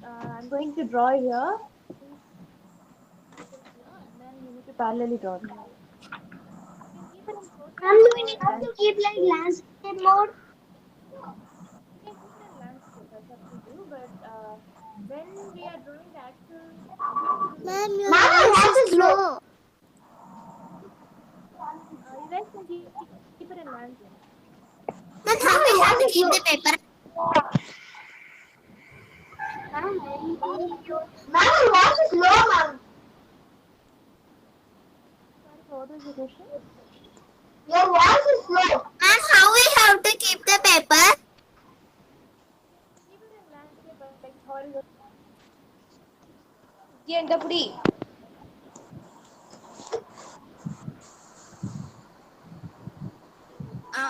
I'm going to draw here. Please keep it here, and then you need to parallelly draw it. You can keep it in Ma'am, portrait do we or need to landscape. keep like landscape mode? You can keep it in landscape. That's up to you. But when we are drawing the actual picture, like Ma'am, your Ma'am, your voice voice is is low. low. you guys can keep it in landscape. Ma'am, Ma'am, how we your have voice to is keep low. the paper? Ma'am, your voice is low, ma'am. Sorry, what was your question? Your voice is low. Ma'am, how we have to keep the paper? Keep it in landscape, like horizontal. Pudi.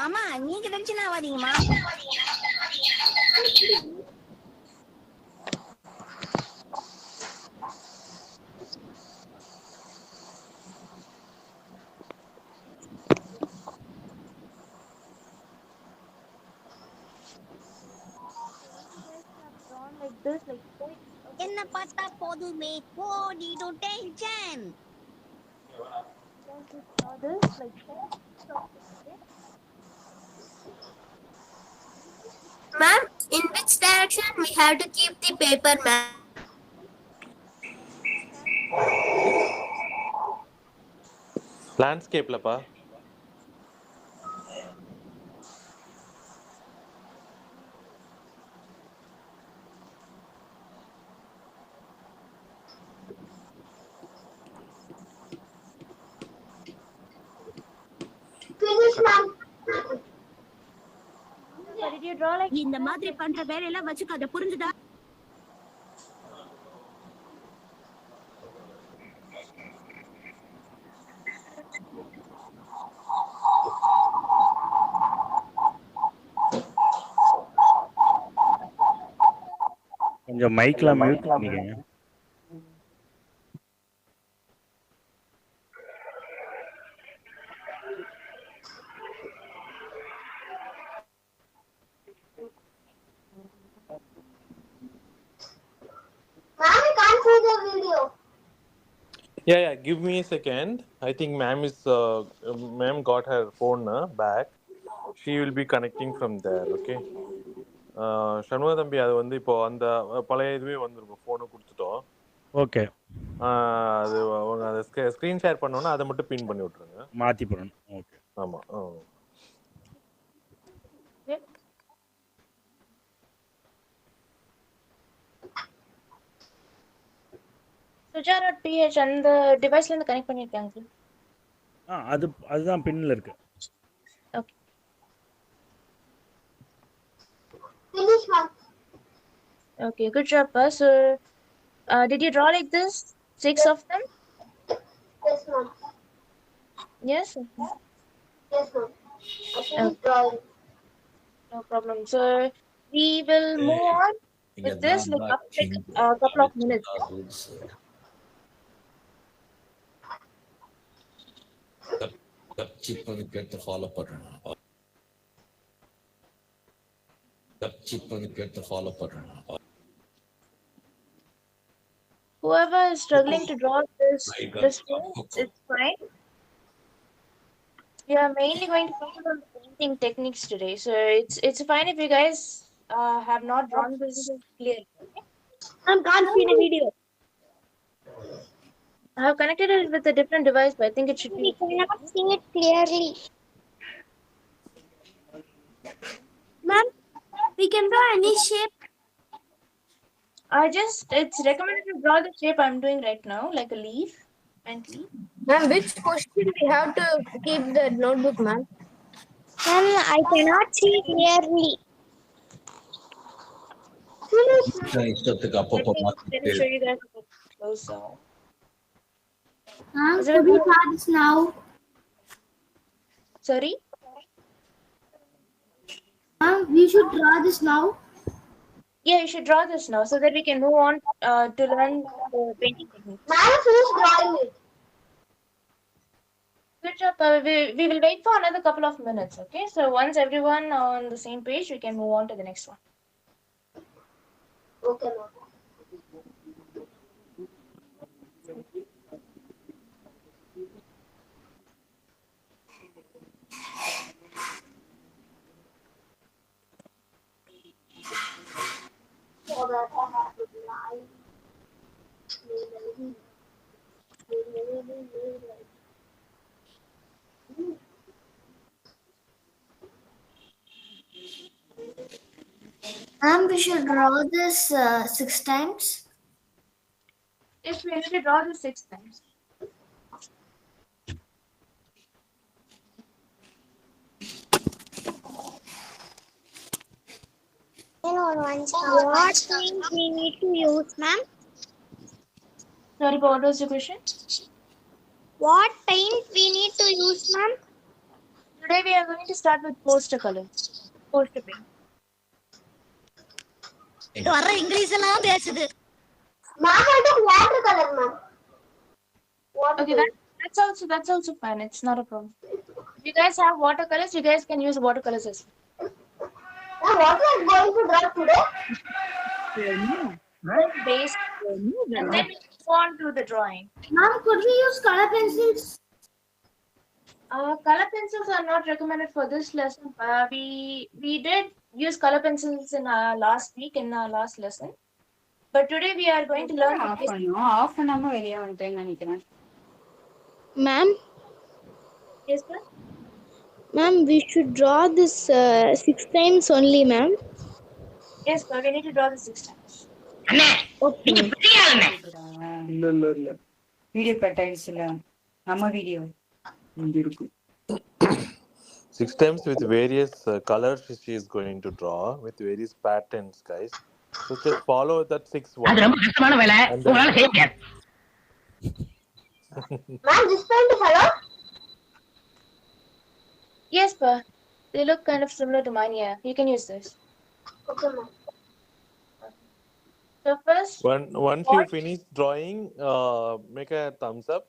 ஆமா நீங்க tension ஆகாதீங்கம்மா. Once you guys have drawn like this, like okay, என்ன so பார்த்தா போதுமே போடிடு tension. you guys just draw this like 10 of this, okay? Ma'am, in which direction we have to keep the paper, ma'am? Landscape. லேண்ட்ஸ்கேப்லப்பா. Finish, ma'am. So did you draw like இந்த மாதிரி பண்ற வேலையெல்லாம் வச்சுக்காத புரிஞ்சுதா? கொஞ்சம் மைக்ல மியூட் பண்ணிக்கங்க. Ma'am, I can't see the video. Yeah, give me a second. I think ma'am got her phone back. She will be connecting from there, okay? Shanmuga தம்பி, அது வந்து இப்போ அந்த பழைய இதுவே வந்துருக்கும், ஃபோனை கொடுத்துட்டோம். ஓகே, அது அவங்க அதை ஸ்க்ரீன் ஷேர் பண்ணோன்னா அதை மட்டும் பின் பண்ணி விட்ருங்க. மாற்றி போடணும். ஓகே, ஆமாம். Suja.ph அந்த டிவைஸ்ல இருந்து கனெக்ட் பண்ணிருக்காங்க. அதுதான் பின்னில் இருக்கு. Okay. Finish, ma'am. Okay, good job, Pa. So, did you draw like this? 6 of them? Yes, ma'am. Yes? Yes, ma'am. I finished drawing. No problem. So, we will move on with this like after a couple of minutes. கேட்டு follow பண்ணுறேன். Whoever is struggling to draw this it's fine. We are mainly going to focus on painting techniques today. So it's fine if you guys have not drawn this clearly. I can't see the video. I have connected it with a different device, but I think it should We be. cannot see it clearly. Ma'am, we can draw any shape. It's recommended to draw the shape I'm doing right now, like a leaf. Ma'am, which position we have to keep the notebook, ma'am? Ma'am, I cannot see clearly. இஷ்டத்துக்கு அப்பப்போ Let me show you guys a bit closer. Ma'am, could we draw this now? Sorry? Ma'am, we should draw this now. Yeah, you should draw this now so that we can move on to learn the painting technique. Ma'am, finish drawing it. Good job. We will wait for another couple of minutes, okay? So once everyone on the same page, we can move on to the next one. Okay, ma'am. We should draw this 6 times. If we need to draw this 6 times. What things we need to use, ma'am? Sorry, what was your question? What paint we need to use, ma'am? Today we are going to start with poster color. Poster paint. Watercolor, ma'am. Okay, that's also fine. It's not a problem. If you guys have watercolors, you guys can use watercolors as well. What we are going to draw today? Base, and then we go on to the drawing. Ma'am, could we use color pencils? Color pencils are not recommended for this lesson. We did use color pencils in our last week in our last lesson, but today we are going to learn. Ma'am, Yes, sir. ma'am, we should draw this 6 times only, ma'am. Yes, sir. We need to draw the 6 times. Video cut ஆயிடுச்சுல நம்ம video இங்க இருக்கு 6 times with various colors she is going to draw with various patterns, guys. So just follow that 6 one. அது ரொம்ப கஷ்டமான வேலை உங்களால செய்ய முடியாது. Ma'am, this paint is hello? Yes, sir. They look kind of similar to mine. Yeah, you can use this. Okay, ma'am. So first, Once you finish drawing, make a thumbs up.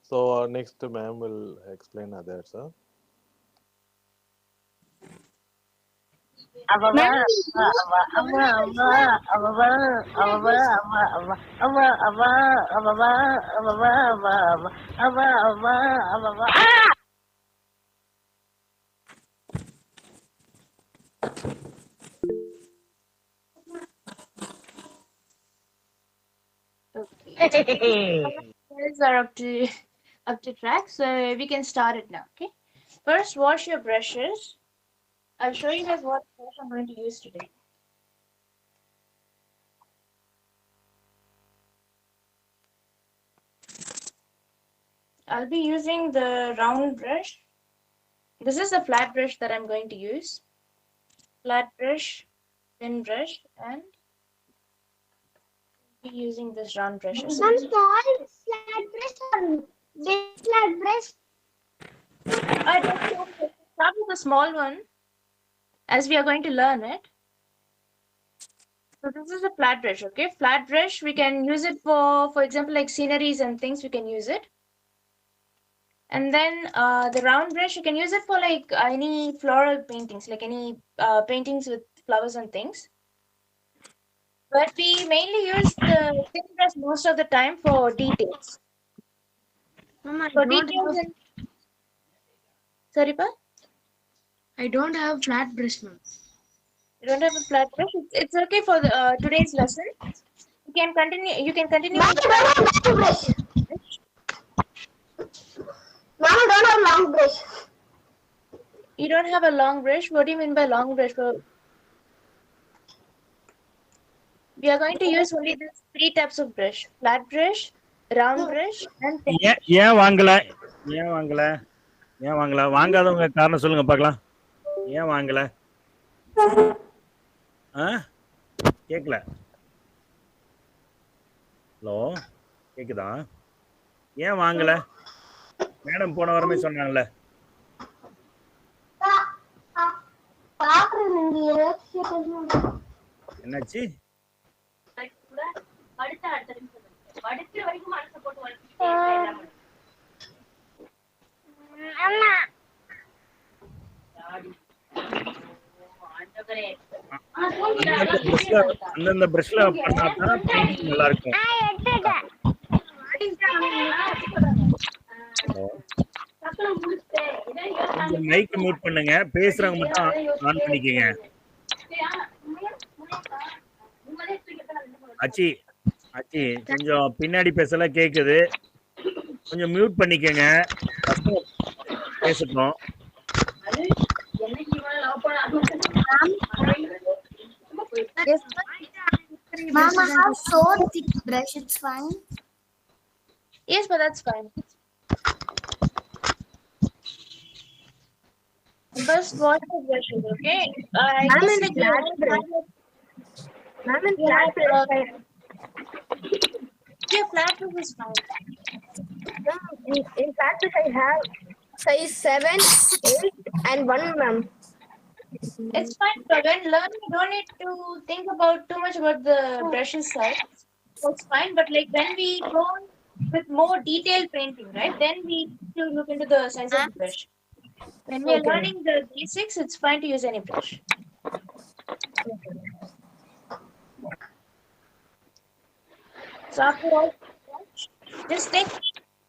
So next ma'am will explain others. Huh? guys are up to track, so we can start it now. Okay. First, wash your brushes. I'll show you guys what brush I'm going to use today. I'll be using the round brush. This is a flat brush that I'm going to use. Flat brush, thin brush, and I'll be using this round brush. Ma'am, small flat brush or big flat brush? I don't know. Start with a small one, as we are going to learn it. So this is a flat brush, okay? Flat brush, we can use it for example, like sceneries and things, we can use it. And then the round brush, you can use it for like any floral paintings, like any paintings with flowers and things. But we mainly use the thin brush most of the time for details. For details and... Sorry, pa? I don't have flat brush, ma'am. You don't have a flat brush? It's okay for the, today's lesson. You can continue. You can continue. Ma'am, I don't have long brush. Ma'am, I don't have long brush. You don't have a long brush? What do you mean by long brush? We are going to use only these 3 types of brush: flat brush, round brush, and thin. ஏன் வாங்கல ஏன் வாங்கல ஏன் வாங்கல வாங்காதவங்க காரணம் சொல்லுங்க பார்க்கலாம். ஏன் வாங்கல? கேட்கல. ஹலோ, கேக்குதா? ஏன் வாங்கல? மேடம் போன வாரமே சொன்னாங்கல்ல. என்னாச்சு? அந்தந்த பிரஷ்ல பண்ணாதான் பெயிண்டிங் நல்லா இருக்கும். மைக் மியூட் பண்ணுங்க, பேசுறவங்க மட்டும் ஆன் பண்ணிக்கங்க. அச்சி அச்சி கொஞ்சம் பின்னாடி பேசல கேக்குது. கொஞ்சம் மியூட் பண்ணிக்கங்க. பசங்க பேசட்டும். Yes, Ma'am, I have so thick brush. It's fine. yes, but that's fine. First, wash the brushes, okay? I Ma'am, guess in like you flat want brush. Ma'am, in you flat have, brush. yeah, flat brush is fine. In flat brush, I have size 7, 8, and 1, ma'am. It's fine, but when learning, you don't need to think about too much about the brushes size. That's fine, but like when we go on with more detailed painting, right? Then we need to look into the size of the brush. When we are Okay. learning the basics, it's fine to use any brush. So after all, just take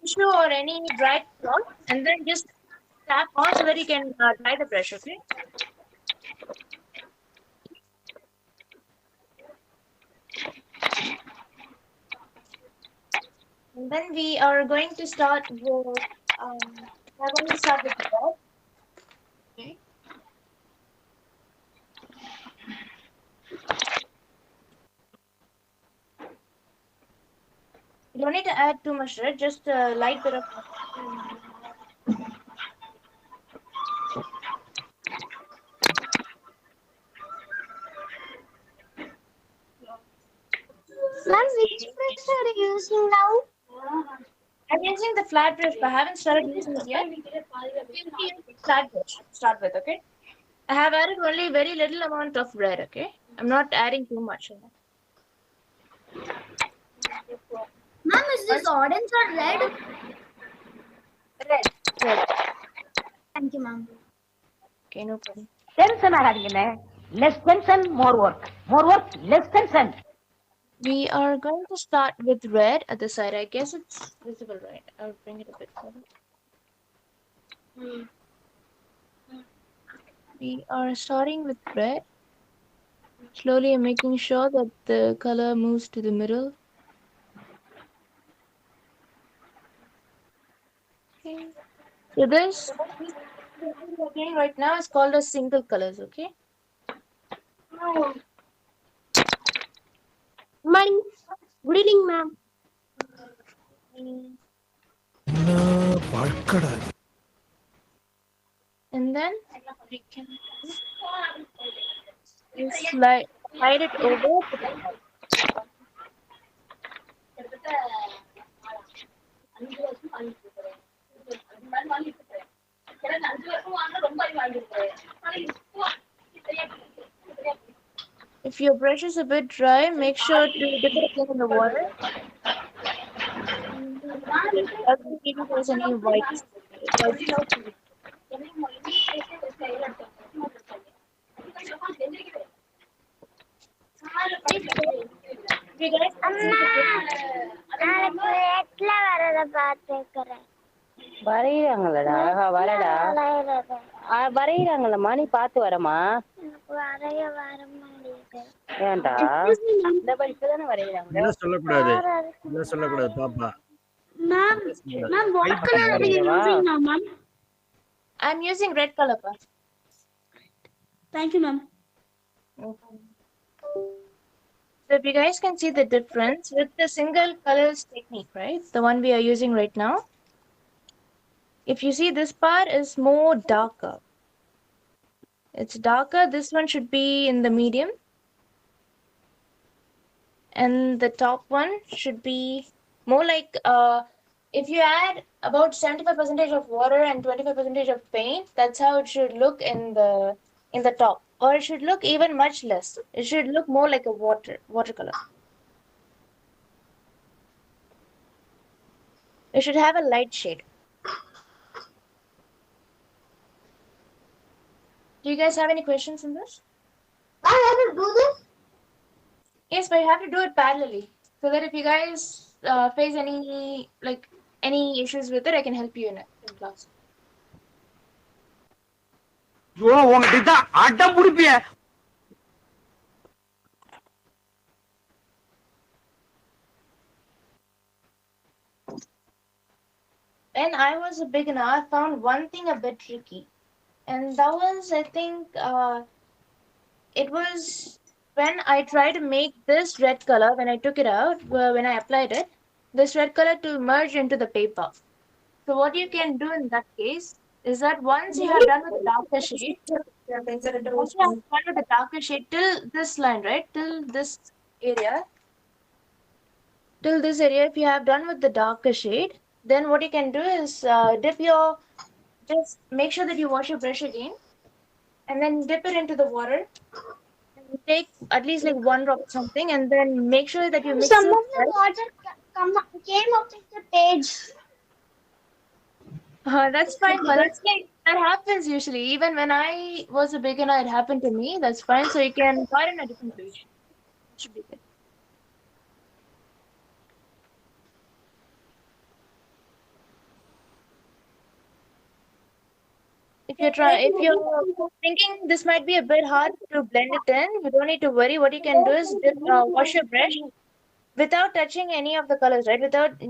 tissue or any dried cloth and then just tap on so that you can dry the brush, okay? And then we are going to start with, we're going to start with red. Okay. You don't need to add too much red, just a light bit of. Ma'am, which brush are you using now? I'm using the flat brush, but I haven't started using it yet. We'll use the flat brush to start with, okay? I have added only very little amount of red, okay? I'm not adding too much in it. Ma'am, is this orange or red? Red. Thank you, ma'am. Okay, no problem. Tension ஆகாதீங்கண்ணே. Less tension, more work. More work, less tension. We are going to start with red at the side. I guess it's visible, right? I'll bring it a bit further. We are starting with red. Slowly I'm making sure that the color moves to the middle. Okay. So this we're doing right now is called as single colors, okay? Morning. Good evening, ma'am. And then we can just slide it over to the top. If your brush is a bit dry, make sure to dip it again in the water. Doesn't even there's any white. You guys can see the difference. வரையிறாங்களடா அழகா வரடா வரையிறாங்களம்மா நீ பார்த்து வரமா ஏன்டா இந்த படிப்பு தானே வரையிறாங்க இல்ல சொல்லக்கூடாது இல்ல சொல்லக்கூடாது பாப்பா Ma'am, what color are you using now, ma'am? I'm using red color, pa. Thank you, ma'am. So if you guys can see the difference with the single colors technique, right? The one we are using right now. If you see, this part is more darker. It's darker. This one should be in the medium. And the top one should be more like, if you add about 75% of water and 25% of paint, that's how it should look in the top. Or it should look even much less. It should look more like a watercolor. It should have a light shade. Do you guys have any questions in this? I have to do this? Yes, but you have to do it parallelly. So that if you guys face any issues with it, I can help you in it in class. when I was a beginner, I found one thing a bit tricky, and that was, I think, it was when I tried to make this red color when I took it out, when I applied it, this red color to merge into the paper. So what you can do in that case is that once you have done with the darker shade, once you have done with the darker shade till this line, right, till this area, if you have done with the darker shade, then what you can do is just make sure that you wash your brush again and then dip it into the water and take at least like one drop or something and then make sure that you mix Some it of the well. water came up in the page. That's fine, but that's like that happens usually. Even when I was a beginner, it happened to me. That's fine. So you can start in a different page. It should be good. If you're thinking this might be a bit hard to blend it in, you don't need to worry. What you can do is just wash your brush without touching any of the colors, right?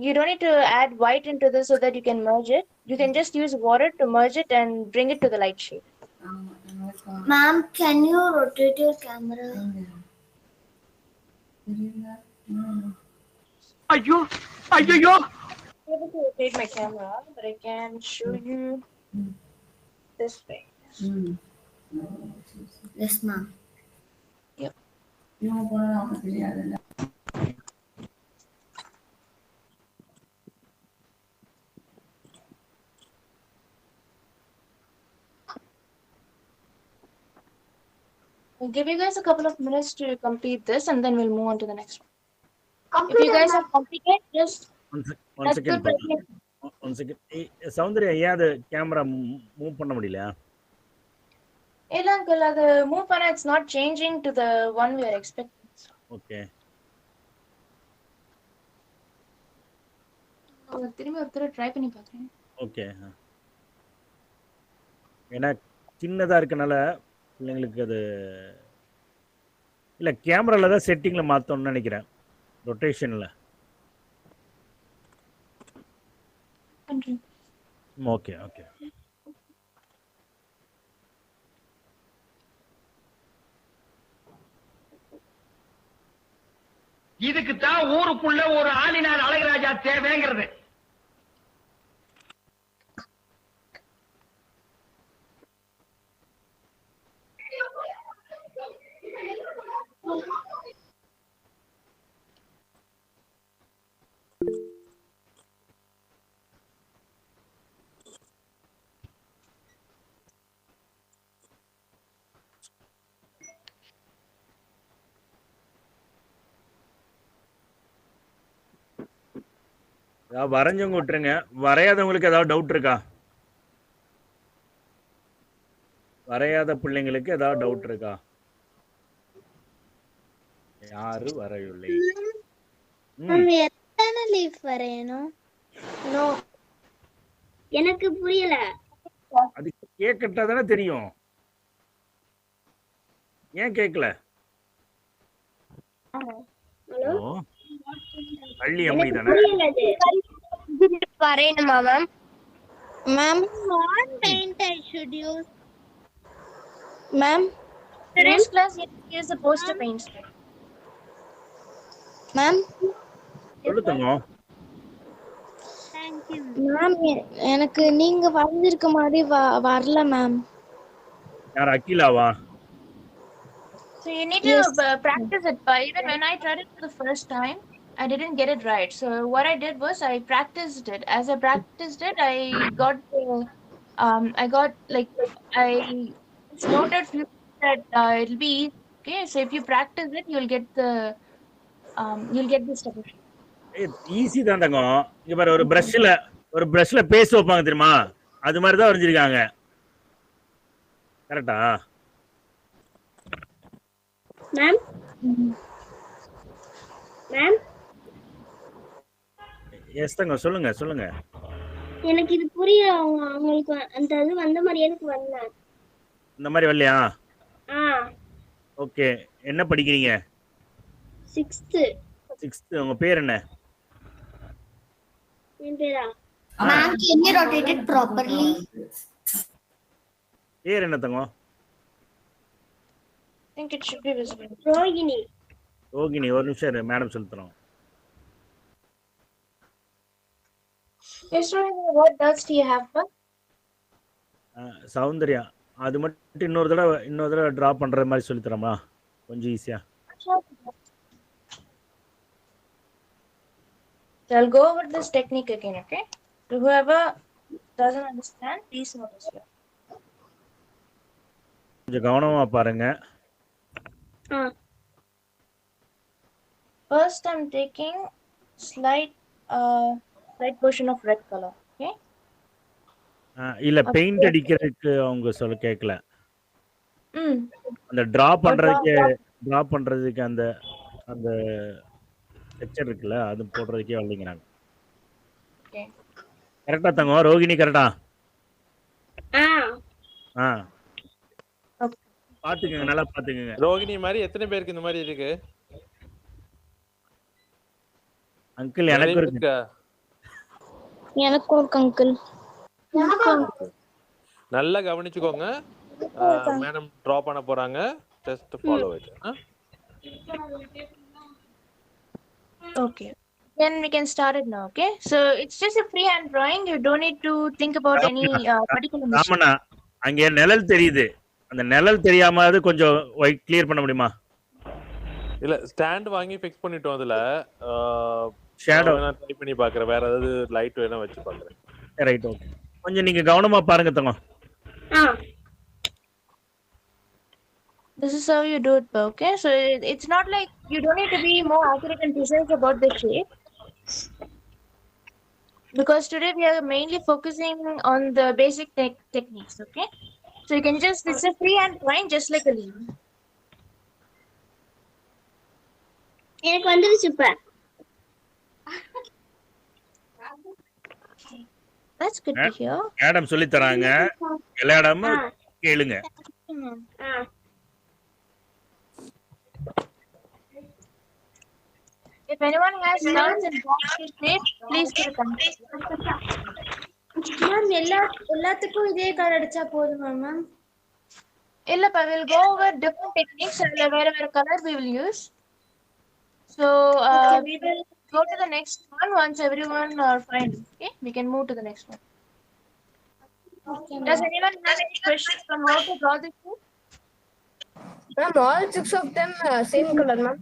You don't need to add white into this so that you can merge it. You can just use water to merge it and bring it to the light shade. Ma'am, can you rotate your camera? Ayyo! I'm able to rotate my camera, but I can show you this way. Yes, ma'am. Yep. I'll give you guys a couple of minutes to complete this and then we'll move on to the next one. If you guys have completed, just One second. One second. Soundria, ஏன் அது camera move பண்ண முடியல? இல்ல uncle, அது move பண்ணா it's not changing to the one we are expecting. Okay. திரும்பி ஒரு தடவை ட்ரை பண்ணி பார்க்கறேன். ஓகே. ஏன்னா சின்னதா இருக்கனால பிள்ளைங்களுக்கு அது இல்ல கேமரால தான் செட்டிங்ல மாத்தணும்னு நினைக்கிறேன். ரொட்டேஷன்ல. Okay okay. இதுக்கு தான் ஊருக்குள்ள ஒரு ஆளினார் அழகராஜா தேவைங்கிறது. வரைஞ்சவங்க விட்டுருங்க. வரையாதவங்களுக்கு ஏதாவது டவுட் இருக்கா? வரையாத பிள்ளைங்களுக்கு ஏதாவது டவுட் இருக்கா? யாரு வரையவில்லை? எத்தனை லீஃப் வரையணும்? நோ, எனக்கு புரியல. அது கேட்கட்டா தானே தெரியும். ஏன் கேட்கல? ஹலோ, பள்ளி அம்மை தானே? வரையணுமா ma'am? Ma'am, what paint I should use? Ma'am, Today's class is a poster paint. Ma'am, சொல்லு தங்கம். மேம், எனக்கு நீங்க வரைஞ்சிருக்க மாதிரி வரல மேம். யார் அகிலாவா? So you need to practice it. Even when I tried it for the first time, I didn't get it right. So what I did was I practiced it. As I practiced it, I noted few that it'll be easy. Okay, so if you practice it, you'll get this stuff. Easy தான் தங்கம். இங்க பாரு, ஒரு பிரஷ்ல paste வைப்பாங்க தெரியுமா? அது மாதிரி தான் வரைஞ்சிருக்காங்க. கரெக்டா? மேம், மேம், எஸ் தங்கம், சொல்லுங்க. எனக்கு இது புரியல. உங்களுக்கு அந்த இது வந்த மாதிரி எனக்கு வரல. இந்த மாதிரி வரலையா? ஆ, ஓகே. என்ன படிக்கிறீங்க? 6th. உங்க பேர் என்ன? என் பேரா? Ma'am, can you rotate it properly? பேர் என்ன தங்கம்? I think it should be visible. Rohini. Rohini, ஒரு நிமிஷம் இரு, மேடம் சொல்லி தரோம். Yes, Rohini, what dots do you have, ma'am? Soundarya, அது மட்டும் இன்னொரு தடவை டிரா பண்ற மாதிரி சொல்லி தரமா? கொஞ்சம் ஈஸியா. I'll go over this technique again, okay? So whoever doesn't understand, please notice here. கொஞ்சம் கவனமா பாருங்க. First, I'm taking slight portion of red color, okay? இல்ல பெயிண்ட் அடிக்கிறதுக்கு அவங்க சொல்ல கேட்கல. Mm. அந்த டிரா பண்றதுக்கு அந்த அந்த டெக்ஸ்சர் இருக்குல்ல, அது போடுறதுக்கே வரலைங்கறாங்க. Okay. கரெக்ட்டா தங்கம்? ரோகிணி கரெக்ட்டா? பாத்துக்கங்க, நல்லா பாத்துக்கங்க. ரோகிணி மாதிரி எத்தனை பேருக்கு இந்த மாதிரி இருக்கு? அங்கிள் எனக்கு இருக்கு. எனக்கு இருக்கு அங்கிள். நல்லா கவனிச்சுக்கோங்க. மேடம் டிரா பண்ண போறாங்க. Just follow it. Okay. Then we can start it now, okay? So it's just a freehand drawing. You don't need to think about any particular machine. ராமனா, அங்க நிழல் தெரியுது. அந்த நிழல் தெரியாம அது கொஞ்சம் ஒயிட் கிளியர் பண்ண முடியுமா? இல்ல, ஸ்டாண்ட் வாங்கி ஃபிக்ஸ் பண்ணிட்டோம். அதுல ஷேடோ நான் ட்ரை பண்ணி பார்க்கறேன். வேற ஏதாவது லைட் வேணா வச்சு பார்க்கறேன். Right, okay. கொஞ்சம் நீங்க கவனமா பாருங்க தங்கம். This is how you do it, okay? So it's not like you don't need to be more accurate and precise about the shape. Because today we are mainly focusing on the basic techniques, okay? So you can just, it's a freehand drawing just like a leaf. எனக்கு வந்துருச்சு இப்ப. That's good to hear. Madam சொல்லி தராங்க. எல்லா இடமும் கேளுங்க. If anyone has doubts in box shape, please do comment. Ma'am எல்லாத்துக்கும் இதே கலர் அடிச்சா போதுமா ma'am? Illa, we'll go over different techniques and wherever color we will use. So we will go to the next one once everyone are fine. Okay, we can move to the next one. Okay, does anyone have any questions on how to draw this shape? Ma'am, all 6 of them same color, ma'am.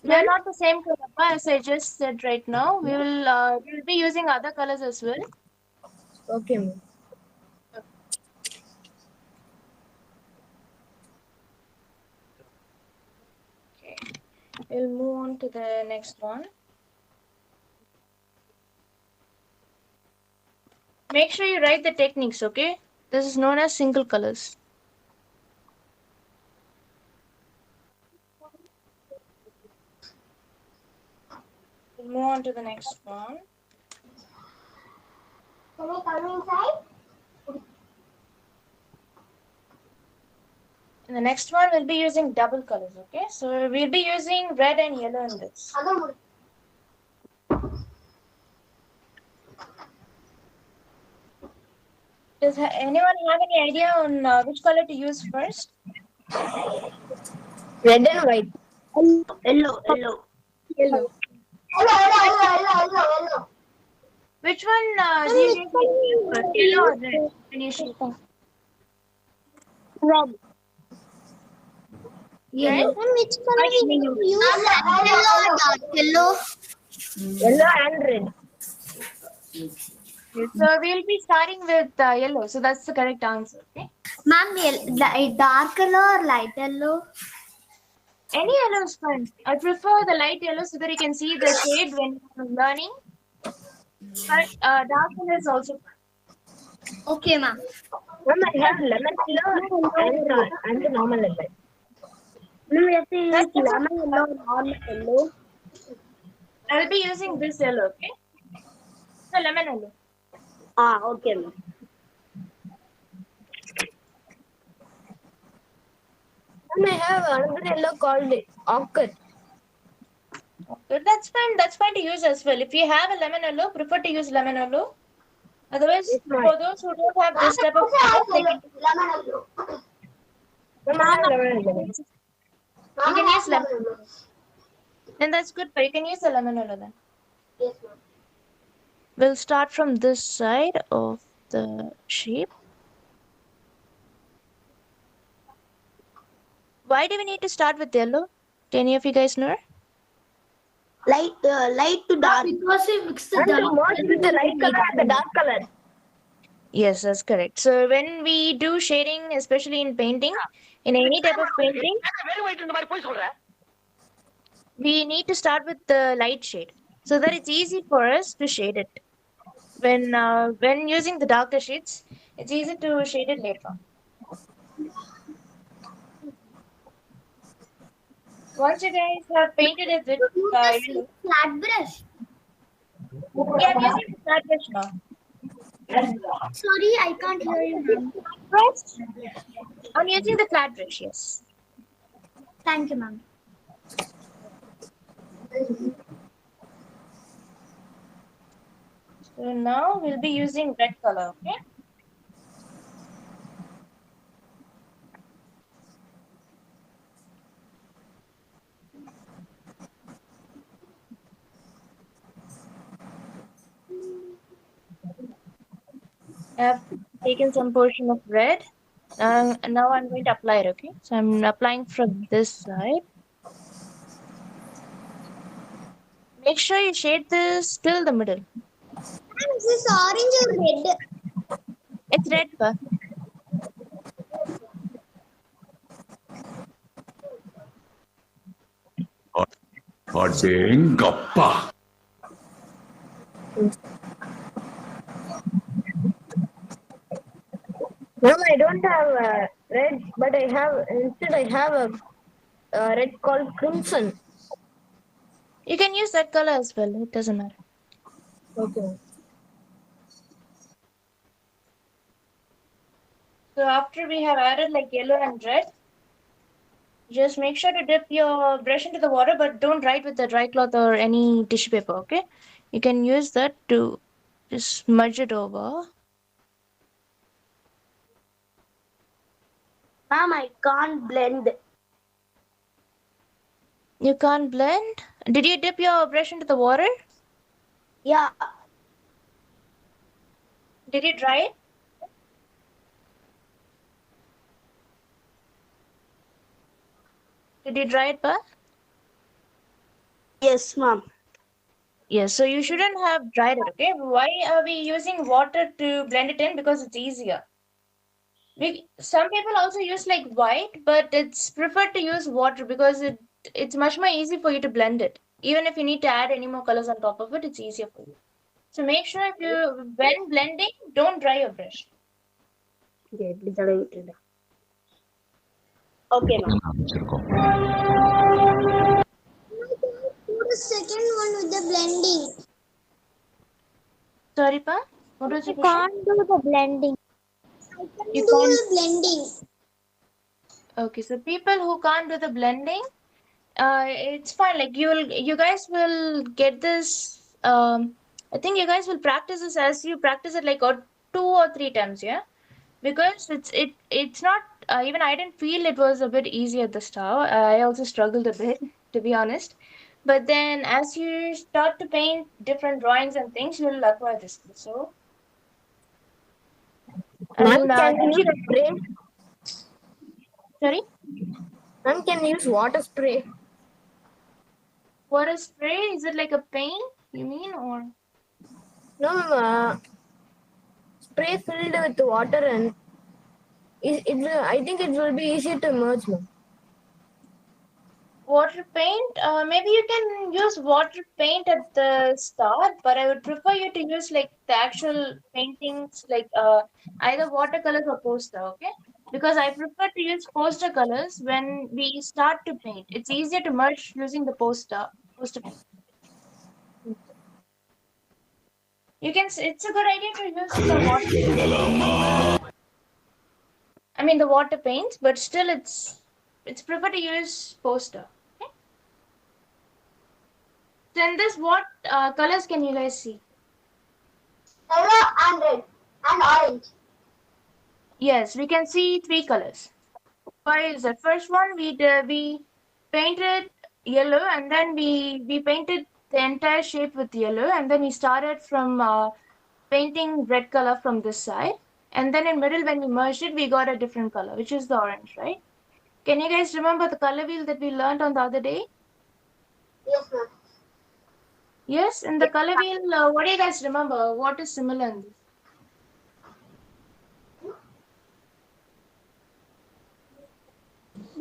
They're not the same color, as I just said right now. We will be using other colors as well. Okay, ma'am. Okay, we'll move on to the next one. Make sure you write the techniques, okay? This is known as single colors. We'll move on to the next one. Can I come inside? In the next one, we'll be using double colors, okay? So we'll be using red and yellow in this. Does anyone have any idea on which color to use first? Red and white. Yellow. Which one do you use first? Yellow or red? When you shoot? Red. Red? Which color will you use? Yellow and red. So we'll be starting with yellow. So that's the correct answer. Okay. Ma'am, dark yellow or light yellow? Any yellow is fine. I prefer the light yellow so that you can see the shade when you're learning. But dark yellow is also fine. Okay, ma'am. Ma'am, I have lemon yellow and the normal yellow. Ma'am, we have to use lemon yellow or normal yellow. I'll be using this yellow, okay? So lemon yellow. Okay, ma'am. Ma'am, I have another yellow called ochre. Okay, that's fine. That's fine to use as well. If you have a lemon yellow, prefer to use lemon yellow. Otherwise, Yes, ma'am. for those who don't have this type of color, they can, Ma'am, I have lemon yellow. you can use lemon yellow. Then that's good, but you can use the lemon yellow then. Yes, ma'am. We'll start from this side of the shape. Why do we need to start with yellow? Do any of you guys know? Light to dark. Because we mix the And to dark merge with the light color and the dark color. Yes, that's correct. So when we do shading, especially in painting, in any type of painting, we need to start with the light shade so that it's easy for us to shade it. When using the darker shades, it's easy to shade it later on. Once you guys have painted it with yellow, Flat brush. yeah, I'm using the flat brush now. Sorry, I can't hear you, ma'am. Brush? I'm using the flat brush, yes. Thank you, ma'am. So now we'll be using red color, okay? I have taken some portion of red. And now I'm going to apply it, okay? So I'm applying from this side. Make sure you shade this till the middle. Is this orange or red? It's red, pa. అదేంగప్పా Ma'am, I don't have red, but instead I have a red called crimson. You can use that color as well. It doesn't matter. Okay. So after we have added like yellow and red, just make sure to dip your brush into the water, but don't dry it with a dry cloth or any tissue paper, okay? You can use that to just smudge it over. Ma'am, I can't blend. You can't blend? Did you dip your brush into the water? Yeah. Did you dry it? Did you dry it, pa? Yes, ma'am. Yes, so you shouldn't have dried it, okay? Why are we using water to blend it in? Because it's easier. Some people also use like white, but it's preferred to use water because it's much more easy for you to blend it. Even if you need to add any more colors on top of it, it's easier for you. So make sure if you, when blending, don't dry your brush. Okay, ma'am. The second one with the blending. Sorry, pa? What was your I question? can't do the blending. I can You do can't- the blending. Okay, so people who can't do the blending, it's fine. Like you guys will get this. I think you guys will practice this as you practice it like 2 or 3 times, yeah. Because it's not even I didn't feel it was a bit easy at the start. I also struggled a bit, to be honest. But then as you start to paint different drawings and things, you'll acquire this skill. So, Ma'am, and can you use a spray? sorry, Ma'am, can you use water spray? water spray? Is it like a paint? You mean or? No, ma'am. Spray filled with water and I think it will be easier to merge, ma'am. Water paint? Maybe you can use water paint at the start, but I would prefer you to use like the actual paintings, like either watercolors or poster, okay? Because I prefer to use poster colors when we start to paint. It's easier to merge using the poster paint. You can. It's a good idea to use the water. I mean the water paints, but still it's preferred to use poster. Okay. So in this, what colors can you guys see? Yellow and red and orange. Yes, we can see 3 colors. Why is that? First one, we painted yellow, and then we painted the entire shape with yellow, and then we started from painting red color from this side, and then in middle when we merged it, we got a different color, which is the orange, right? Can you guys remember the color wheel that we learned on the other day? Yes, ma'am. Yes, in the color wheel, what do you guys remember? What is similar in this?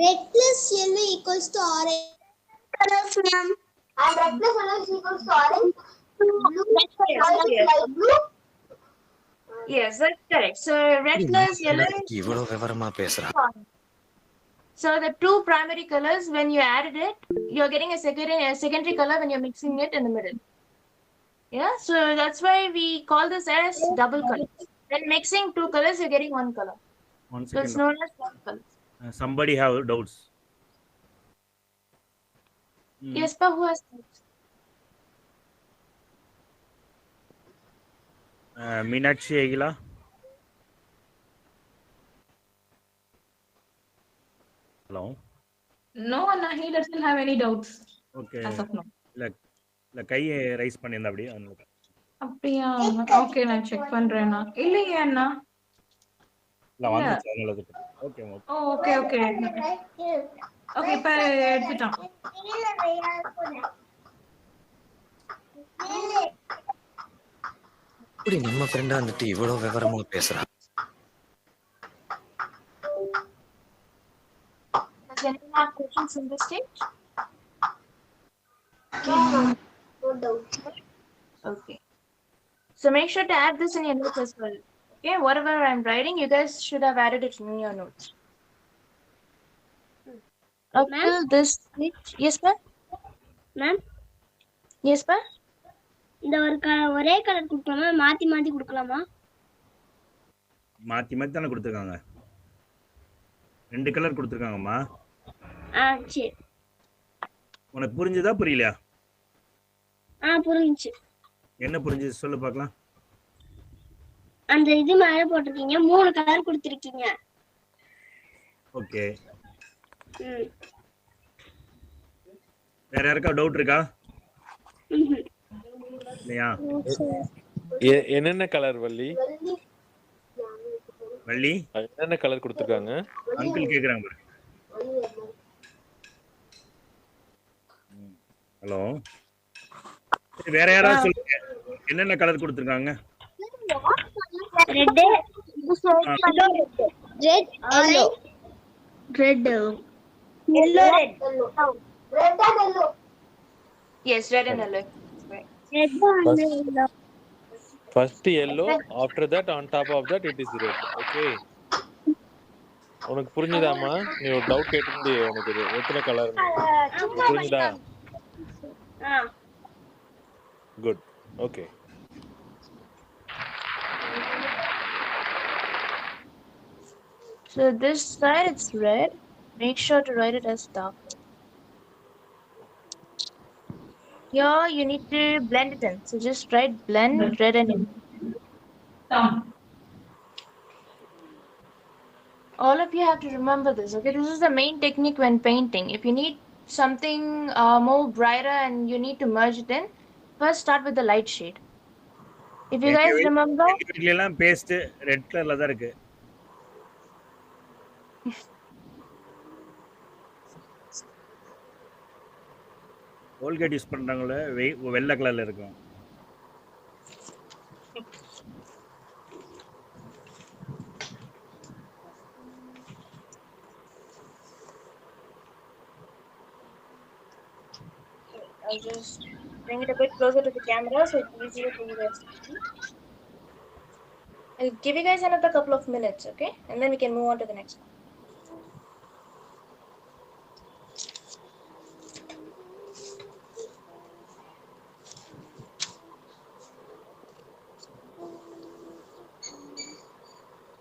Red plus yellow equals to orange. Colors, ma'am. And red plus yellow is equals to orange. Blue Yes, yes. light blue. Yes, that's correct. So red plus yellow is orange. So the 2 primary colors, when you added it, you're getting a secondary color when you're mixing it in the middle. Yeah, so that's why we call this as double colors. When mixing 2 colors, you're getting 1 color. One So it's second. known as double colors. Somebody have doubts. Yes, but who has doubts? Meenakshi Aguila. Hello. No, Anna, he doesn't have any doubts Okay. as of now. இல்ல கையை rice பண்ணியிருந்தா அப்படியே அதனால. அப்படியா? Okay, நான் check பண்றேன்னா. இல்லையே அண்ணா. இல்ல வந்துச்சு அதனால அது. Okay okay. Okay okay. Okay, இப்ப எடுத்துட்டான். இப்படி நம்ம ஃப்ரெண்டா வந்துட்டு இவ்வளவு விவரமா பேசுறா. Does anyone have questions in this stage? Okay. So make sure to add this in your notes as well. Okay, whatever I'm writing, you guys should have added it in your notes. Up till this stage. Yes, ma'am? Ma'am? Yes, ma'am? இந்த ஒரே colour கொடுக்கலாமா, மாத்தி மாத்தி கொடுக்கலாமா? மாத்தி மாத்தி தான கொடுத்திருக்காங்க. 2 கலர் கொடுத்திருக்காங்கம்மா. சரி. உனக்கு புரிஞ்சதா புரியலையா? புரிஞ்சுச்சு. என்ன புரிஞ்சது சொல்லு பார்க்கலாம். அந்த இது மேல போட்டிருக்கீங்க, 3 கலர் கொடுத்திருக்கீங்க. ஓகே. வேற யாருக்கா டவுட் இருக்கா? இல்லையா? என்னென்ன கலர் வள்ளி? வள்ளி என்னென்ன கலர் கொடுத்திருக்காங்க? அங்கிள் கேக்குறாங்க பாரு. ஹலோ, வேற யாராவது சொல்லுங்க, என்னென்ன கலர் கொடுத்திருக்காங்க? Red, red, yellow, red, red and yellow. Yes, red and yellow. Red and yellow. First yellow, after that on top of that it is red. Okay. உனக்கு புரிஞ்சுதாமா? நீ ஒரு டவுட் கேட்டிருந்தே, உனக்கு எத்தனை கலர் புரிஞ்சுதா? Good. Okay. So this side it's red. Make sure to write it as dark. Here you need to blend it in. So just write blend red and yellow. All of you have to remember this. Okay, this is the main technique when painting. If you need something more brighter and you need to merge it in, first start with the light shade. If you guys remember, எல்லாம் paste red கலர்ல தான் இருக்கு. Colgate use பண்றாங்களே வெள்ளை கலர்ல இருக்கும். I'll just bring it a bit closer to the camera so it's easier for you guys to see. I'll give you guys another couple of minutes, okay? And then we can move on to the next one.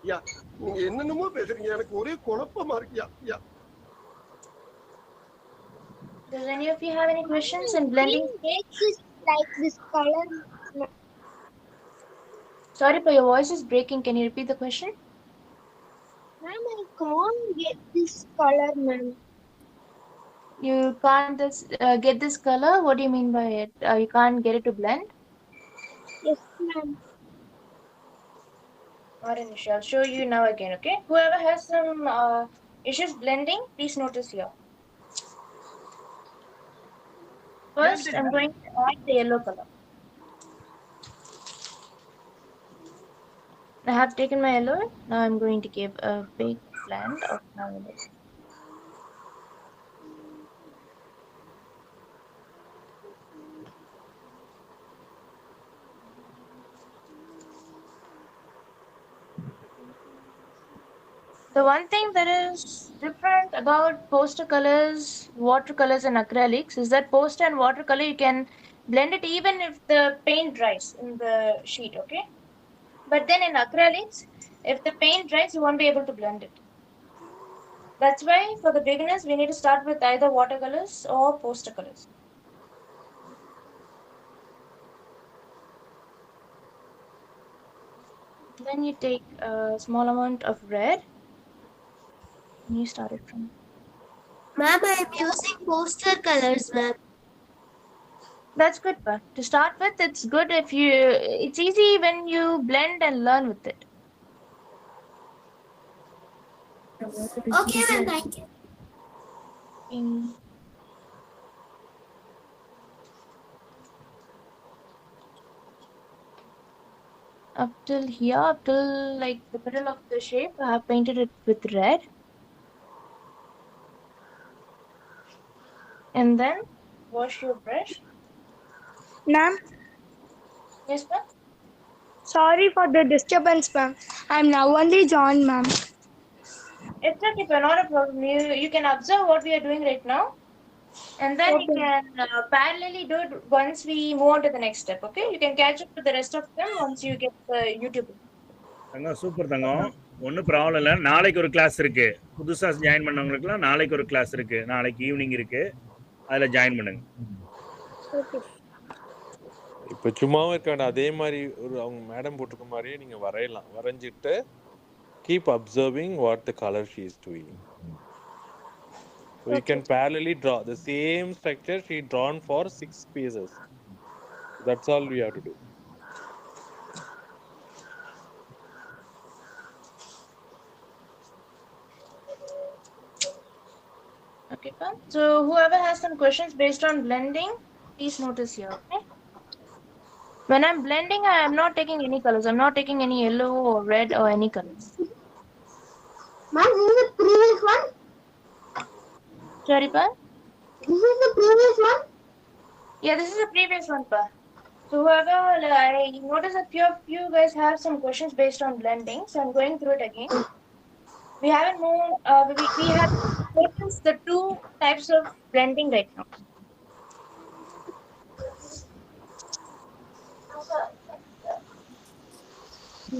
யா, நீங்க என்னென்னமோ பேசுறீங்க, எனக்கு ஒரே குழப்பமா இருக்குயா. யா. The Does any of you have any questions in blending? Like this color. Sorry, but your voice is breaking. Can you repeat the question? Ma'am, I can't get this color, ma'am. You can't get this color? What do you mean by it? You can't get it to blend? Yes, ma'am. Not an issue. I'll show you now again, okay? Whoever has some issues blending, please notice here. First, I'm going to add the yellow color. I have taken my yellow. Now I'm going to give a big blend of my yellow. The one thing that is different about poster colors, watercolors and acrylics is that poster and watercolor you can blend it even if the paint dries in the sheet, okay? But then in acrylics, if the paint dries, you won't be able to blend it. That's why for the beginners, we need to start with either watercolors or poster colors. Then you take a small amount of red. And you start it from. Ma'am, I'm using poster colors, ma'am. That's good, but to start with, it's good if you. It's easy when you blend and learn with it. Okay, ma'am, thank you. Up till here, up till like the middle of the shape, I have painted it with red. And then wash your brush. Ma'am, Yes, ma'am. sorry for the disturbance, ma'am. I'm now only joined, ma'am. It's okay, but not a problem. You can observe what we are doing right now. And then you can parallelly do it once we move on to the next step, okay? You can catch up with the rest of them once you get the YouTube. தங்கம் super தங்கம் ஒன்றும் problem இல்லை. நாளைக்கு ஒரு class இருக்கு. புதுசாக join பண்ணவங்களுக்குலாம் நாளைக்கு ஒரு கிளாஸ் இருக்கு. நாளைக்கு ஈவினிங் இருக்கு. அதில் ஜாயின் பண்ணுங்க. இப்போ சும்மாவும் இருக்க வேண்டாம். அதே மாதிரி ஒரு அவங்க மேடம் போட்டிருக்க மாதிரியே நீங்கள் வரையலாம். வரைஞ்சிட்டு keep observing what the color she is doing. So you can parallelly draw the same structure she drawn for 6 pieces. That's all we have to do. Okay, fine. So whoever has some questions based on blending, please notice here, okay? When I'm blending, I am not taking any colors. I'm not taking any yellow or red or any colors. Ma'am, this is the previous one. Sorry, pa? This is the previous one. Yeah, this is the previous one, pa. So whoever, I notice that few of you guys have some questions based on blending, so I'm going through it again. We haven't moved, we have noticed the two types of blending right now.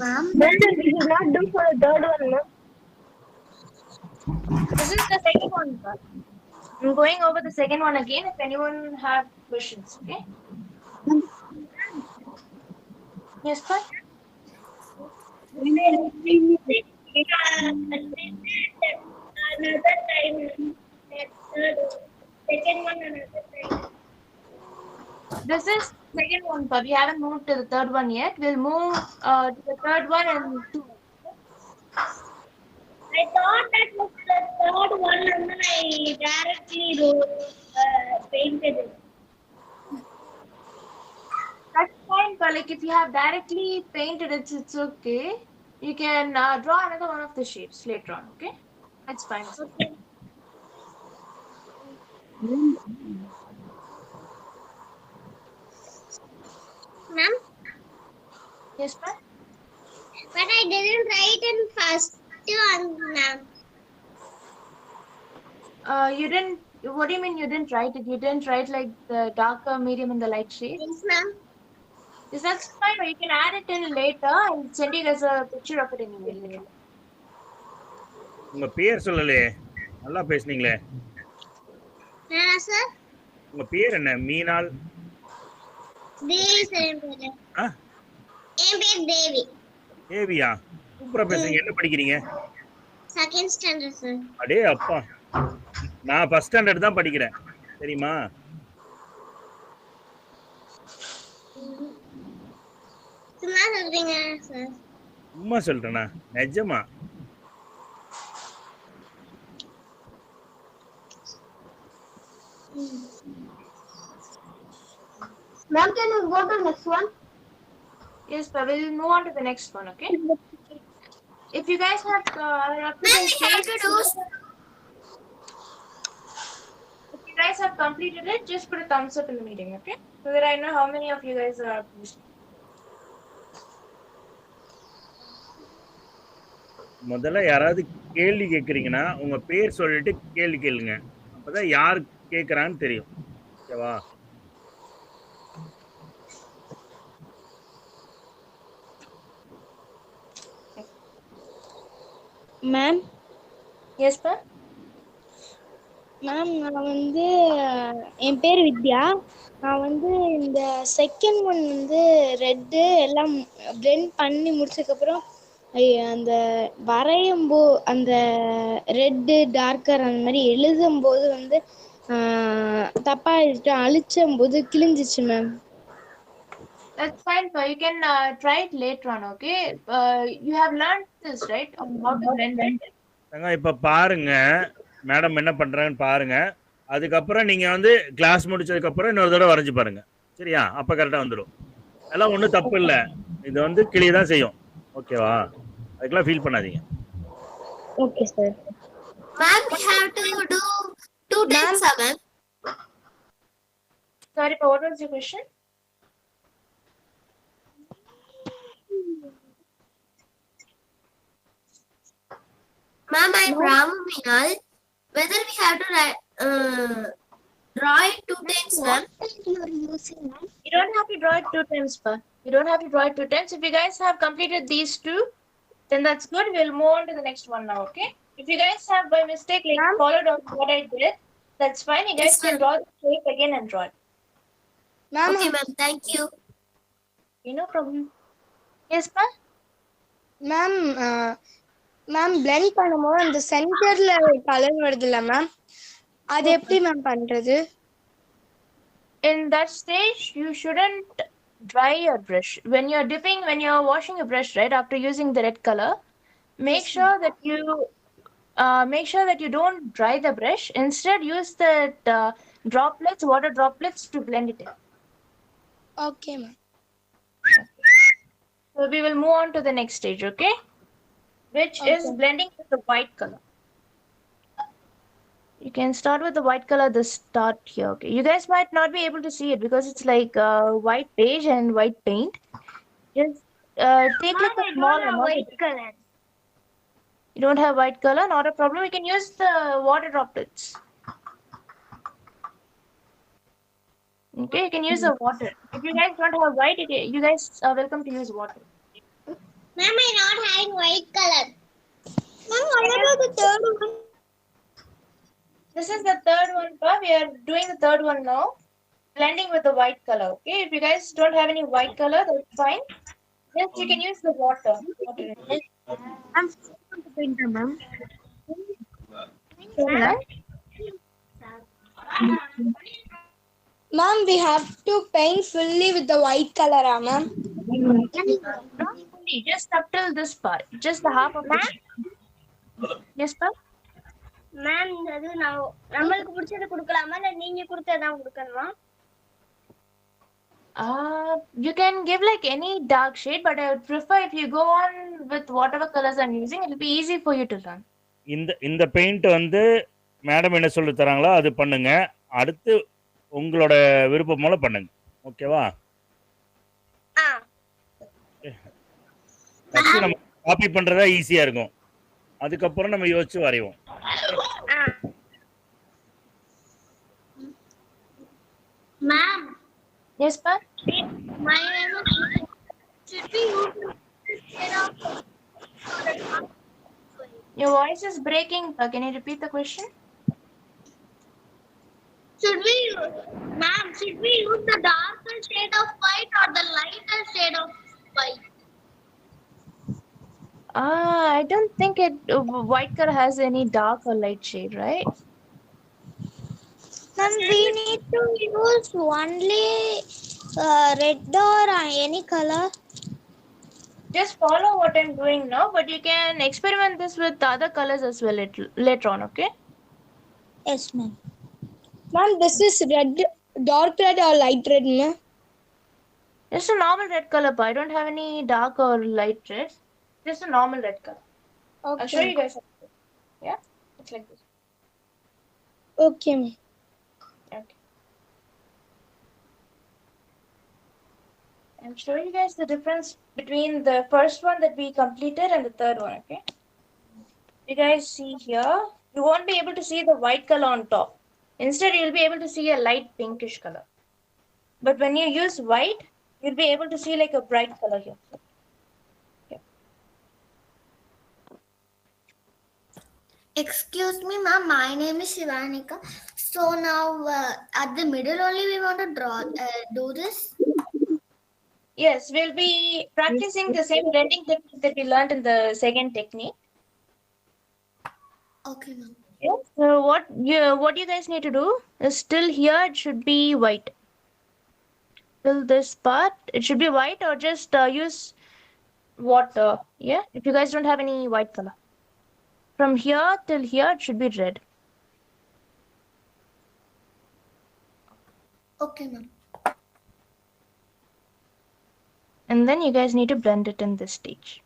Ma'am, This is not due for the third one, no? This is the second one, pa. I'm going over the second one again if anyone have questions, okay? Yes, pa? another time. Second one, another time. This is second one, but we haven't moved to the third one yet. We'll move to the third one and two. I thought that was the third one and then I directly painted it. That's fine, but like if you have directly painted it, it's okay. You can draw another one of the shapes later on, okay? That's fine. Okay. Ma'am? Yes, ma'am? But I didn't write in first one, ma'am. You didn't. What do you mean you didn't write it? You didn't write like the darker, medium, and the light shade? Yes, ma'am. Is that fine? Or you can add it in later and send you guys a picture of it anyway later. உங்கள் பேர் சொல்லலையே. நல்லா பேசுனீங்களே. Sir? உங்க பேர் என்ன? மீனால்? தேவி sir என் பேரு. ஆ? என் பேர் தேவி. தேவியா? சூப்பரா பேசுங்க. என்ன படிக்கிறீங்க? Second standard sir. அடே அப்பா, நான் ஃபர்ஸ்ட் ஸ்டாண்டர்ட் தான் படிக்கிறேன், தெரியுமா? சும்மா சொல்றீங்க சார். சும்மா சொல்றேனா? நிஜமா? Ma'am, can you go to next one? Yes, but we'll move on to the next one, okay? If you guys have Ma'am, we have to do. if you guys have completed it, just put a thumbs up in the meeting, okay? So that I know how many of you guys are finished. முதல்ல யாராவது கேள்வி கேட்குறீங்கன்னா உங்க பேர் சொல்லிட்டு கேள்வி கேளுங்க. அப்பதான் யார் கேட்குறான்னு தெரியும். ஓகேவா? மேம். Yes, ma'am. மேம், நான் வந்து என் பேர் வித்யா. நான் வந்து இந்த செகண்ட் ஒன் வந்து ரெட்டு எல்லாம் பிளெண்ட் பண்ணி முடிச்சதுக்கப்புறம் அந்த வரையும்போ அந்த ரெட்டு டார்க்கர் அந்த மாதிரி எழுதும்போது வந்து தப்பா அழிச்சும் போது கிழிஞ்சிச்சு ma'am. That's fine, but you can try it later on, okay? You have learned this, right? On how to blend it. இப்ப பாருங்க மேடம் என்ன பண்றாங்கன்னு பாருங்க. அதுக்கப்புறம் நீங்க வந்து கிளாஸ் முடிச்சதுக்கு அப்புறம் இன்னொரு தடவை வரைஞ்சு பாருங்க, சரியா? அப்ப கரெக்டா வந்துடும். எல்லாம் ஒன்றும் தப்பு இல்லை, இது வந்து கிளியே தான் செய்யும், ஓகேவா? அதுக்கெல்லாம் ஃபீல் பண்ணாதீங்க. Okay sir. Ma'am, we have to do 2 times, ma'am. Sorry, but what was your question? Ma'am, I'm Ramu Minal. Whether we have to draw it 2 times, ma'am? You don't have to draw it 2 times, pa. You don't have to draw it 2 times. If you guys have completed these 2, then that's good. We'll move on to the next one now, okay? If you guys have by mistake followed on what I did, that's fine. You guys can draw the shape again and draw it. Ma'am, okay, ma'am. Thank you. No problem. Yes, pa? Ma'am, ma'am blend பண்ணும்போது அந்த சென்டர்ல colour வருதுல்ல ma'am, அது எப்படி ma'am பண்றது? In that stage, you shouldn't dry your brush. When you're washing your brush, right, after using the red color, make sure that you don't dry the brush. Instead, use that water droplets to blend it in. Okay, ma'am. So we will move on to the next stage, okay? Which is blending with the white color. You can start with the white color, the start here, okay? You guys might not be able to see it because it's like white beige and white paint. Just take like a small amount. White color. You don't have white color, not a problem. You can use the water droplets. Okay, you can use the water. If you guys don't have white, you guys are welcome to use water. Ma'am, I'm not having white color. Ma'am, what about the third one? This is the third one, pa. We are doing the third one now. Blending with the white color, okay? If you guys don't have any white color, that's fine. Yes, you can use the water. I'm the painter, ma'am. Ma'am, we have to paint fully with the white color, ma'am. Just up till this part, just the half of it. Yes, pa. Ma'am, அது நம்மளுக்கு பிடிச்சது கொடுக்கலாமா இல்ல நீங்க கொடுத்ததான் கொடுக்கணுமா? You can give like any dark shade, but I would prefer if you go on with whatever colors I'm using, it will be easy for you to learn. இந்த paint வந்து madam என்ன சொல்லி தராங்களோ அது பண்ணுங்க. அடுத்து உங்களோட விருப்பம் போல பண்ணுங்க, ஓகேவா? நம்ம காப்பி பண்றதா ஈஸியா இருக்கும், அதுக்கப்புறம் நம்ம யோசிச்சு வரைவோம். Ma'am. Yes, pa. My name is Chitti. Your voice is breaking. Can you repeat the question? Should we, ma'am, should we use the darker shade of white or the lighter shade of white? I don't think white color has any dark or light shade, right? Ma'am, we need to use only red or any color. Just follow what I'm doing now, but you can experiment this with other colors as well later on, okay? Yes, ma'am. Ma'am, this is red, dark red or light red, ma'am? Just a normal red color, but I don't have any dark or light red. Just a normal red color. Okay. I'll show you guys. Yeah, it's like this. Okay, ma'am. Okay. I'm showing you guys the difference between the first one that we completed and the third one, okay? You guys see here, you won't be able to see the white color on top. Instead, you'll be able to see a light pinkish color. But when you use white, you'll be able to see like a bright color here. Excuse me, ma'am. My name is Shivanika. So now at the middle only we want to do this. Yes, we'll be practicing the same blending technique that we learned in the second technique. Okay, ma'am. Yeah. So what you guys need to do is till here it should be white. Till this part it should be white, or just use water. Yeah, if you guys don't have any white color. From here till here it should be red. Okay, ma'am. And then you guys need to blend it in this stage.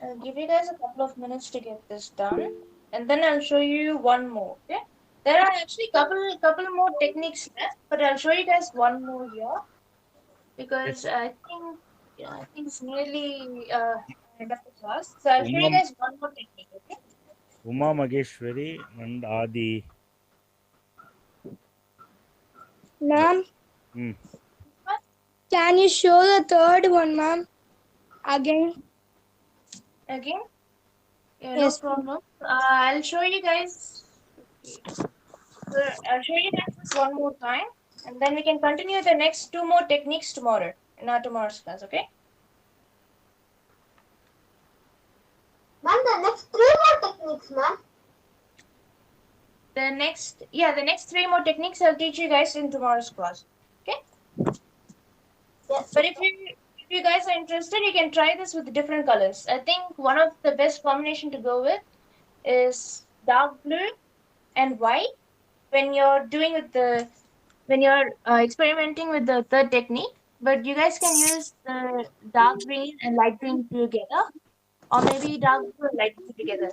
I'll give you guys a couple of minutes to get this done, and then I'll show you one more. Okay? There are actually couple more techniques left, but I'll show you guys one more here because I think it's nearly end of the class. So I'll show you guys one more technique. Okay? Uma Maheshwari and Adi. Ma'am, Hmm. can you show the third one, ma'am? Again? Again? Yeah, Yes. no problem. I'll show you guys. So I'll show you guys this one more time, and then we can continue the next two more techniques tomorrow in our tomorrow's class. Okay? Ma'am, the next 3 more techniques, ma'am. The next 3 more techniques I'll teach you guys in tomorrow's class. Okay? Yes. But if you guys are interested, you can try this with different colors. I think one of the best combination to go with is dark blue and white when you're experimenting with the third technique. But you guys can use the dark green and light green together, or maybe dark blue and light blue together.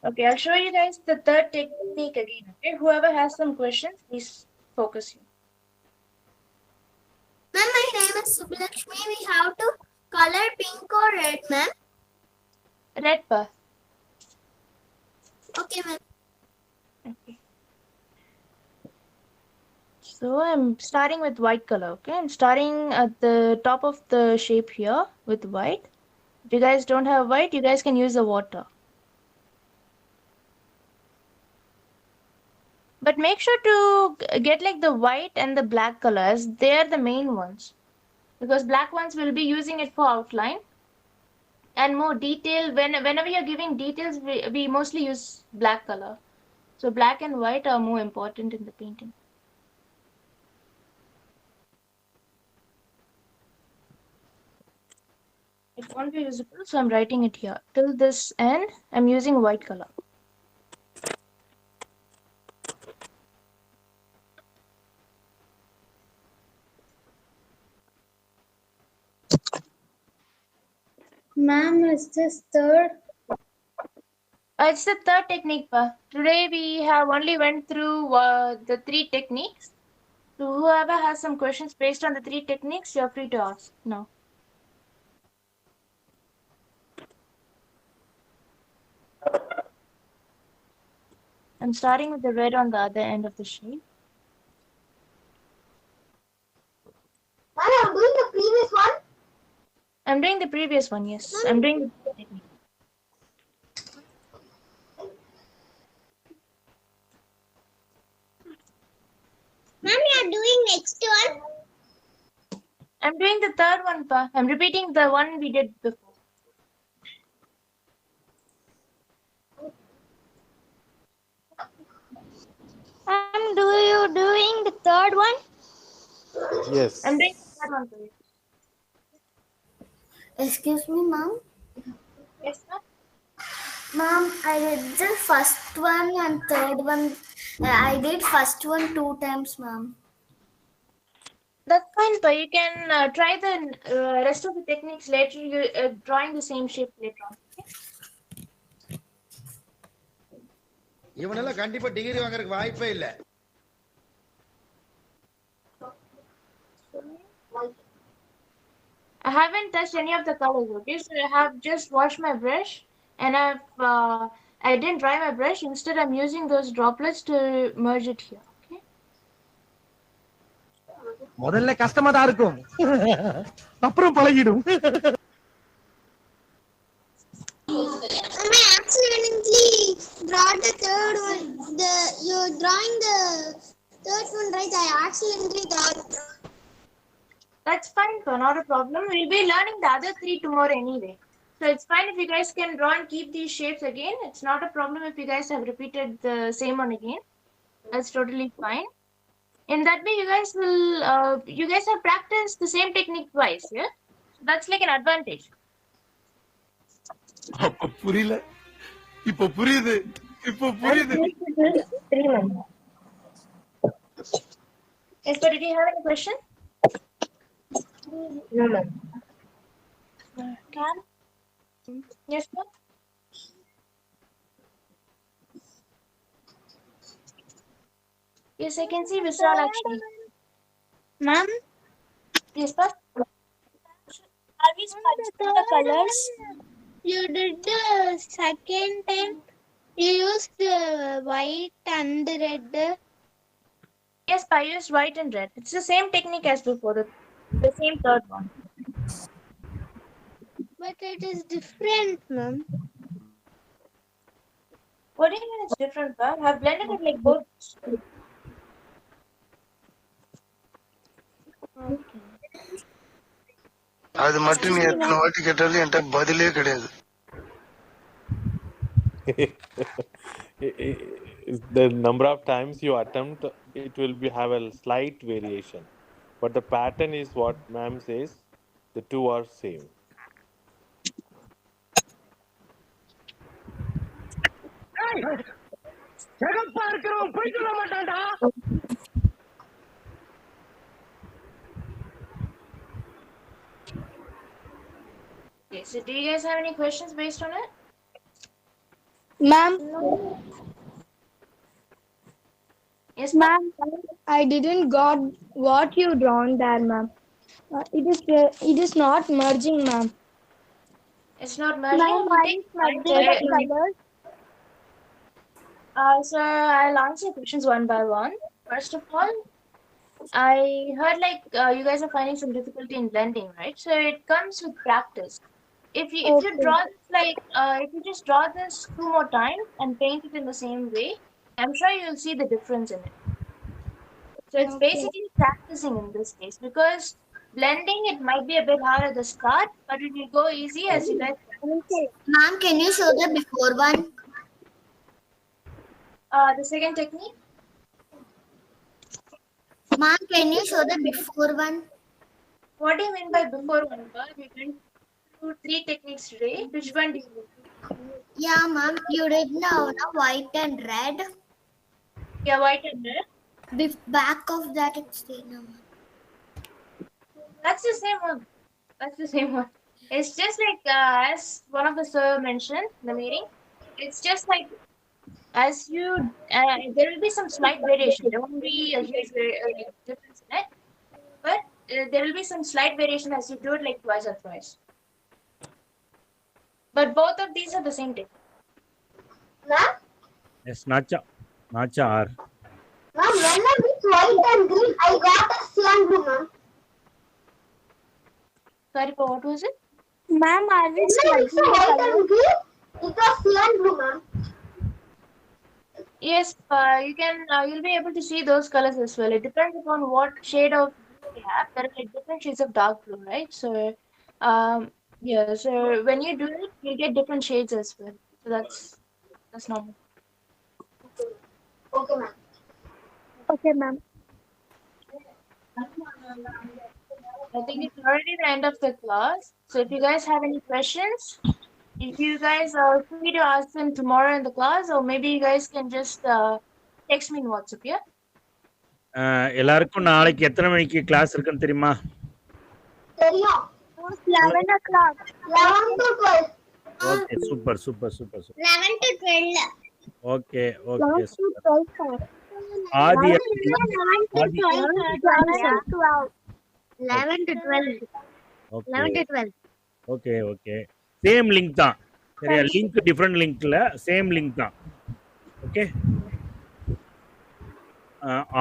Okay, I'll show you guys the third technique again. Okay, whoever has some questions, please focus here. Ma'am, my name is Subbalakshmi. We have to color pink or red, ma'am. Red bar. Okay, ma'am. Okay. So I'm starting with white color. Okay, I'm starting at the top of the shape here with white. If you guys don't have white, you guys can use the water. But make sure to get like the white and the black colors. They are the main ones. Because black ones will be using it for outline. And more detail, whenever you're giving details, we mostly use black color. So black and white are more important in the painting. It won't be visible, so I'm writing it here. Till this end, I'm using white color. Ma'am, is this third? It's the third technique, pa. Today we have only went through the 3 techniques. So whoever has some questions based on the 3 techniques, you're free to ask now. I'm starting with the red on the other end of the sheet. Ma'am, I'm doing the previous one. I'm doing the previous one, yes. I'm doing the technique. Ma'am, you're doing next one. I'm doing the third one, pa. I'm repeating the one we did before. And do you doing the third one? Yes. I'm doing the third one for you. Excuse me, ma'am. Yes, ma'am. Ma'am, I did the first one and third one. I did first one 2 times, ma'am. That's fine, pa. You can try the rest of the techniques later. You drawing the same shape later on. இவனெல்லாம் கண்டிப்பா degree வாங்குறதுக்கு வாய்ப்பே இல்ல. I haven't touched any of the colors, okay? So I have just washed my brush and I didn't dry my brush. Instead, I'm using those droplets to merge it here. Okay? முதல்ல கஷ்டமா தான் இருக்கும். அப்புறம் பழகிடும். I accidentally brought the third one. You're drawing the third one, right? I accidentally drawed. That's fine, pa. Not a problem. We'll be learning the other 3 tomorrow anyway. So it's fine if you guys can draw and keep these shapes again. It's not a problem if you guys have repeated the same one again. That's totally fine. In that way, you guys have practiced the same technique twice, yeah? So that's like an advantage. அப்ப புரியல. இப்போ புரியுது. இப்போ புரியுது. 3 months. Yes, but did you have any question? No, ma'am. Can? Yes, ma'am. Yes, I can see Vishal actually. Ma'am, Yes, ma'am. are we smudging the colors? You did the second time. You used white and red. Yes, I used white and red. It's the same technique as before, the same third one. But it is different, ma'am. What do you mean it's different, ma'am? I've blended it like both. Okay. அது மட்டும் நீ எத்தனை வாட்டி கேட்டாலும் என்கிட்ட பதிலே கிடையாது. The number of times you attempt, it will have a slight variation, but the pattern is what ma'am says. The 2 are same. ஜெகப்பா இருக்கிறவன் போய் சொல்ல மாட்டான்டா. Okay, so do you guys have any questions based on it? Ma'am, Yes, ma'am, I didn't got what you drawn there, ma'am. It is not merging, ma'am. It's not merging. Ma'am, why is merging the colors? So I'll answer questions one by one. First of all, I heard like you guys are finding some difficulty in blending, right? So it comes with practice. If you draw this like if you just draw this 2 more times and paint it in the same way, I'm sure you'll see the difference in it. So it's basically practicing in this case, because blending it might be a bit hard at the start, but it will go easy as you guys practice. Ma'am, can you show the before one? The second technique. Ma'am, can you show the before one? What do you mean by before one? We went through 3 techniques today. Which one do you do? Yeah, ma'am, you did now white and red. Yeah, white and red. The back of that it's there now. That's the same one. That's the same one. It's just like as one of the sir mentioned in the meeting. it's just like as you there will be some slight variation. There won't be a huge difference in it, but there will be some slight variation as you do it like twice or thrice. But both of these are the same thing. Yes, Nacha R. Ma'am, when I mix white and green, I got a cyan blue, ma'am. Sorry, what was it? Ma'am, I mix white and green, it was cyan blue, ma'am. Yes, you can. You'll be able to see those colors as well. It depends upon what shade of blue you have. There are like different shades of dark blue, right? So, yeah. So when you do it, you get different shades as well. So that's normal. Okay, ma'am. Okay, ma'am. I think it's already the end of the class. So if you guys have any questions, if you guys are free to ask them tomorrow in the class, or maybe you guys can just text me in WhatsApp, yeah? எல்லாருக்கும் நாளைக்கு எத்தனை மணிக்கு class இருக்குன்னு தெரியுமா? தெரியும். 11 o'clock. 11 to 12. Okay, super. 11 to 12. Okay. 11 to 12, sir. Aadhi 11 to 12. Okay. 11 to 12. Okay. Same link தான். சரியா? Link different லிங்க்ல சேம் லிங்க் தான். ஓகே.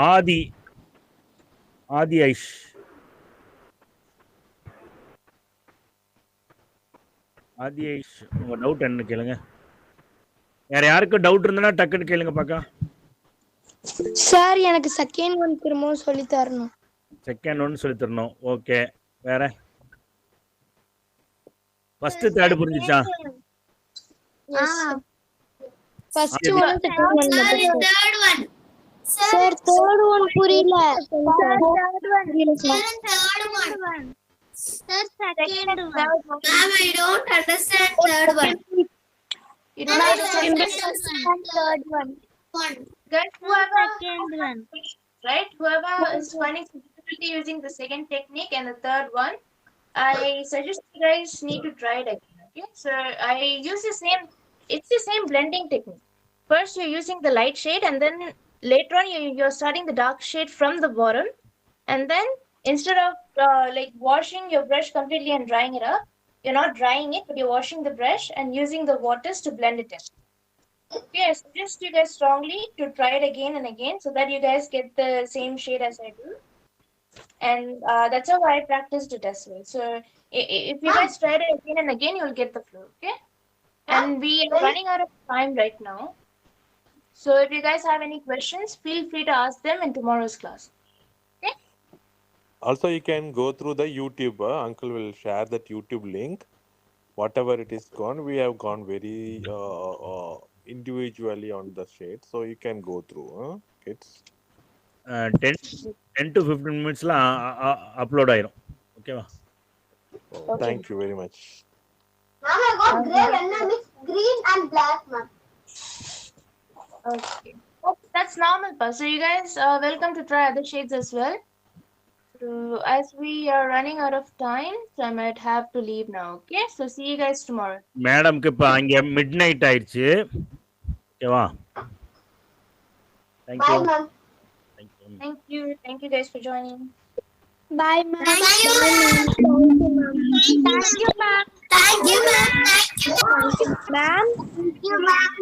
ஆதி ஐஷ். ஆதி ஐஷ் உங்க டவுட் என்ன கேளுங்க. யாருக்கு டவுட் இருந்தா டக்குன்னு கேளுங்க பாக்க. சார் எனக்கு செகண்ட் ஒன் திரும்பவும் சொல்லி தரணும். செகண்ட் ஒன் சொல்லி தரணும். ஓகே. வேற ஃபர்ஸ்ட் தேர்ட் புரிஞ்சுச்சா? First one second one third one. Sir third one புரியல. Third one. Sir, second one. Ma'am, I don't understand third one. You don't understand third one. Guys, whoever is finding difficulty using the second technique and the third one, I suggest you guys need to try it again. Okay, so I use it's the same blending technique. First you're using the light shade, and then later on you're starting the dark shade from the bottom, and then instead of like washing your brush completely and drying it up, you're not drying it, but you're washing the brush and using the waters to blend it in. Okay, I suggest you guys strongly to try it again and again so that you guys get the same shade as I do. And that's how I practiced it as well. So if you guys try it again and again, you'll get the flow, okay? And we are running out of time right now. So if you guys have any questions, feel free to ask them in tomorrow's class. Okay? Also, you can go through the YouTube. Uncle will share that YouTube link. Whatever it is gone, we have gone very individually on the shade. So you can go through. Kids. 10 to 15 minutes upload ஆயிரும். ஓகேவா? Thank you very much. Ma'am, I got green and black, ma'am. Okay. That's normal, pa. So you guys are welcome to try other shades as well. So as we are running out of time, so I might have to leave now. Okay? So see you guys tomorrow. மேடம்க்கு இப்ப அங்க midnight ஆயிடுச்சு. ஓகேவா? Thank you. Bye, ma'am. Thank you guys for joining. Bye, ma'am. Thank you, ma'am. Thank you, ma'am. Thank you, ma'am. Ma'am. Thank you, ma'am.